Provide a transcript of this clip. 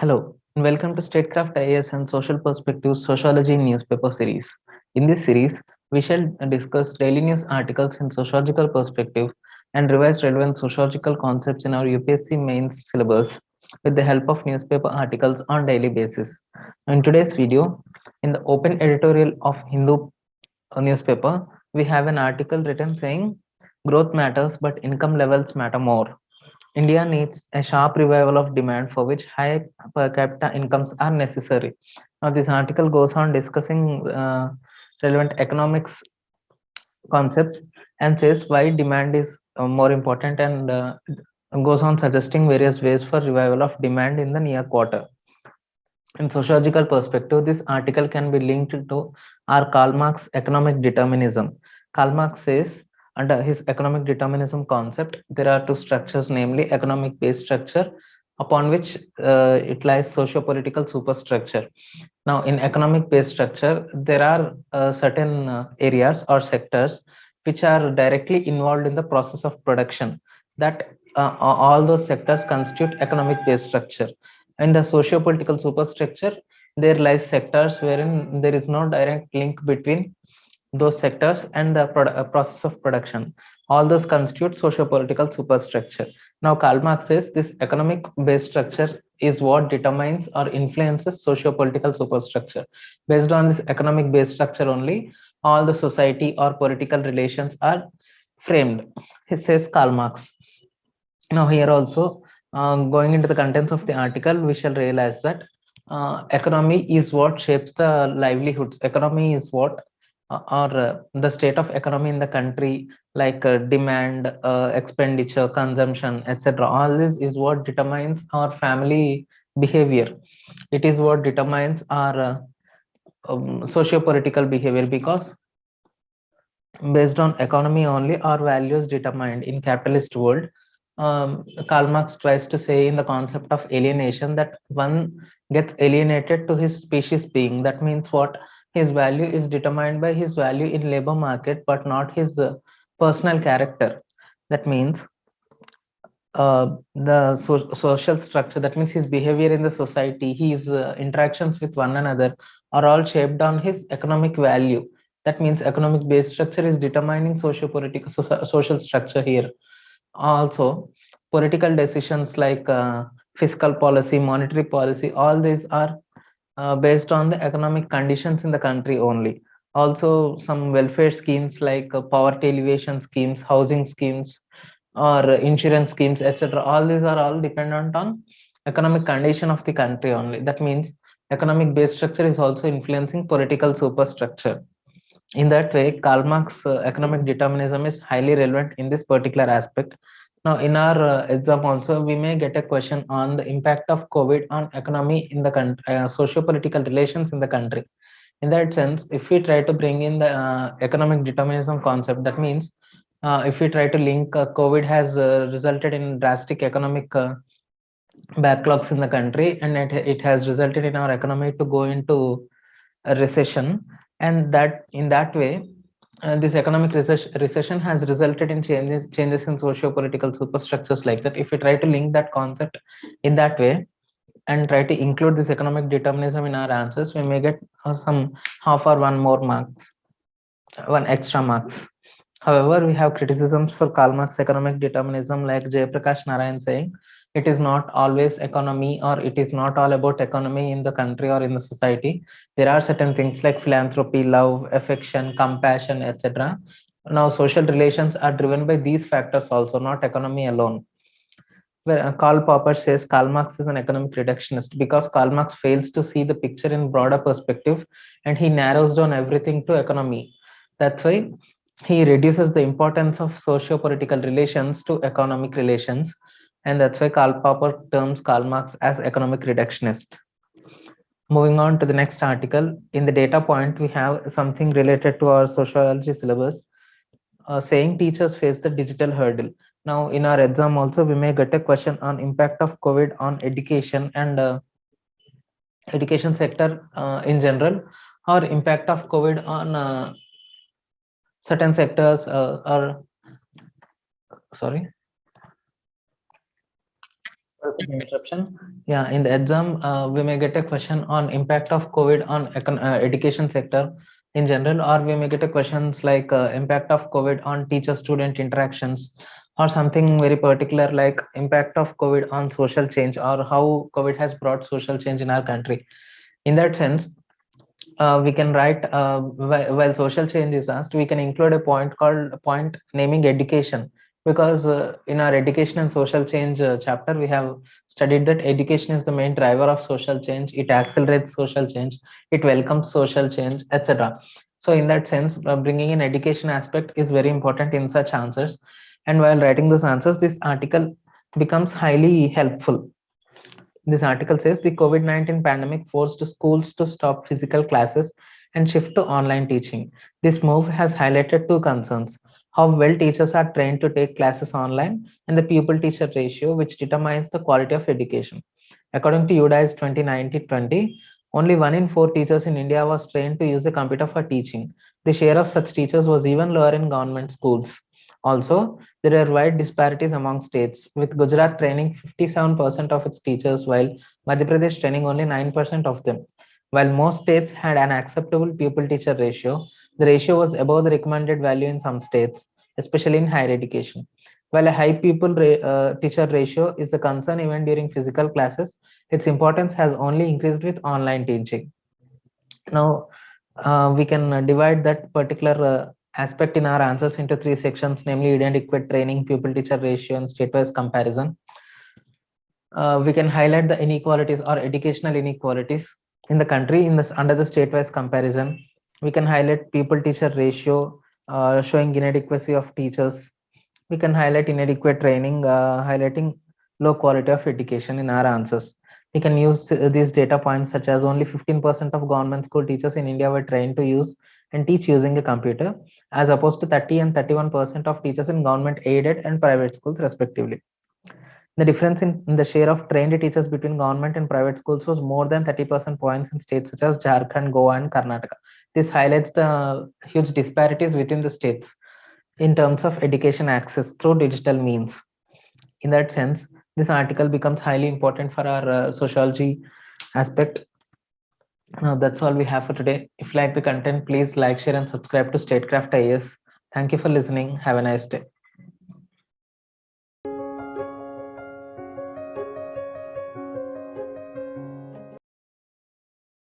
Hello, and welcome to Statecraft IAS and Social Perspectives Sociology Newspaper Series. In this series, we shall discuss daily news articles in sociological perspective and revise relevant sociological concepts in our UPSC mains syllabus with the help of newspaper articles on daily basis. In today's video, in the open editorial of Hindu newspaper, we have an article written saying growth matters but income levels matter more. India needs a sharp revival of demand for which high per capita incomes are necessary. Now, this article goes on discussing relevant economics concepts and says why demand is more important and goes on suggesting various ways for revival of demand in the near quarter. In sociological perspective, this article can be linked to our Karl Marx economic determinism. Karl Marx says under his economic determinism concept, there are two structures, namely economic base structure, upon which it lies socio-political superstructure. Now, in economic base structure, there are certain areas or sectors which are directly involved in the process of production. That all those sectors constitute economic base structure. And the socio-political superstructure, there lies sectors wherein there is no direct link between those sectors and the process of production. All those constitute socio-political superstructure. Now, Karl Marx says this economic base structure is what determines or influences socio-political superstructure. Based on this economic base structure only, all the society or political relations are framed. He says Karl Marx. Now, here also, going into the contents of the article, we shall realize that economy is what shapes the livelihoods. Economy is what or the state of economy in the country, like demand, expenditure, consumption, etc. All this is what determines our family behavior. It is what determines our socio-political behavior, because based on economy only our values determined in capitalist world. Karl Marx tries to say in the concept of alienation that one gets alienated to his species being. That means what? His value is determined by his value in labor market but not his personal character. That means the social structure, that means his behavior in the society, his interactions with one another are all shaped on his economic value. That means economic base structure is determining socio-political social structure here. Also, political decisions like fiscal policy, monetary policy, all these are based on the economic conditions in the country only. Also, some welfare schemes like poverty alleviation schemes, housing schemes, or insurance schemes, etc. All these are all dependent on economic condition of the country only. That means economic base structure is also influencing political superstructure. In that way, Karl Marx economic determinism is highly relevant in this particular aspect. Now, in our exam also, we may get a question on the impact of COVID on economy in the country, socio-political relations in the country. In that sense, if we try to bring in the economic determinism concept, that means if we try to link COVID has resulted in drastic economic backlogs in the country, and it has resulted in our economy to go into a recession, and that in that way this economic recession has resulted in changes in socio-political superstructures. Like that, if we try to link that concept in that way and try to include this economic determinism in our answers, we may get some half or one more marks, one extra marks. However, we have criticisms for Karl Marx economic determinism, like Jayaprakash Narayan saying it is not always economy, or it is not all about economy in the country or in the society. There are certain things like philanthropy, love, affection, compassion, etc. Now, social relations are driven by these factors also, not economy alone. Where Karl Popper says Karl Marx is an economic reductionist because Karl Marx fails to see the picture in broader perspective, and he narrows down everything to economy. That's why he reduces the importance of socio-political relations to economic relations, and that's why Karl Popper terms Karl Marx as economic reductionist. Moving on to the next article, in the data point, we have something related to our sociology syllabus, saying teachers face the digital hurdle. Now, in our exam also, we may get a question on impact of COVID on education and education sector in general, or impact of COVID on certain sectors or sorry Sorry for the interruption. Yeah, in the exam, we may get a question on impact of COVID on education sector in general, or we may get a questions like impact of COVID on teacher-student interactions, or something very particular like impact of COVID on social change, or how COVID has brought social change in our country. In that sense, we can write while social change is asked, we can include a point called a point naming education, because in our education and social change chapter we have studied that education is the main driver of social change. It accelerates social change, it welcomes social change, etc. So in that sense, bringing in education aspect is very important in such answers, and while writing those answers, this article becomes highly helpful. This article says the COVID-19 pandemic forced schools to stop physical classes and shift to online teaching. This move has highlighted two concerns: how well teachers are trained to take classes online, and the pupil teacher ratio, which determines the quality of education. According to UDIS 2019-20, only 1 in 4 teachers in India was trained to use a computer for teaching. The share of such teachers was even lower in government schools. Also, there are wide disparities among states, with Gujarat training 57% of its teachers, while Madhya Pradesh training only 9% of them. While most states had an acceptable pupil teacher ratio, the ratio was above the recommended value in some states, especially in higher education. While a high teacher ratio is a concern even during physical classes, its importance has only increased with online teaching. Now, we can divide that particular aspect in our answers into three sections, namely inadequate training, pupil teacher ratio, and state-wise comparison. We can highlight the inequalities or educational inequalities in the country under the state-wise comparison. We can highlight pupil teacher ratio showing inadequacy of teachers. We can highlight inadequate training, highlighting low quality of education in our answers. We can use these data points such as only 15% of government school teachers in India were trained to use and teach using a computer, as opposed to 30 and 31% of teachers in government aided and private schools respectively. The difference in the share of trained teachers between government and private schools was more than 30% points in states such as Jharkhand, Goa, and Karnataka. This highlights the huge disparities within the states in terms of education access through digital means. In that sense, this article becomes highly important for our sociology aspect. Now, that's all we have for today. If you like the content, please like, share, and subscribe to Statecraft IAS. Thank you for listening. Have a nice day.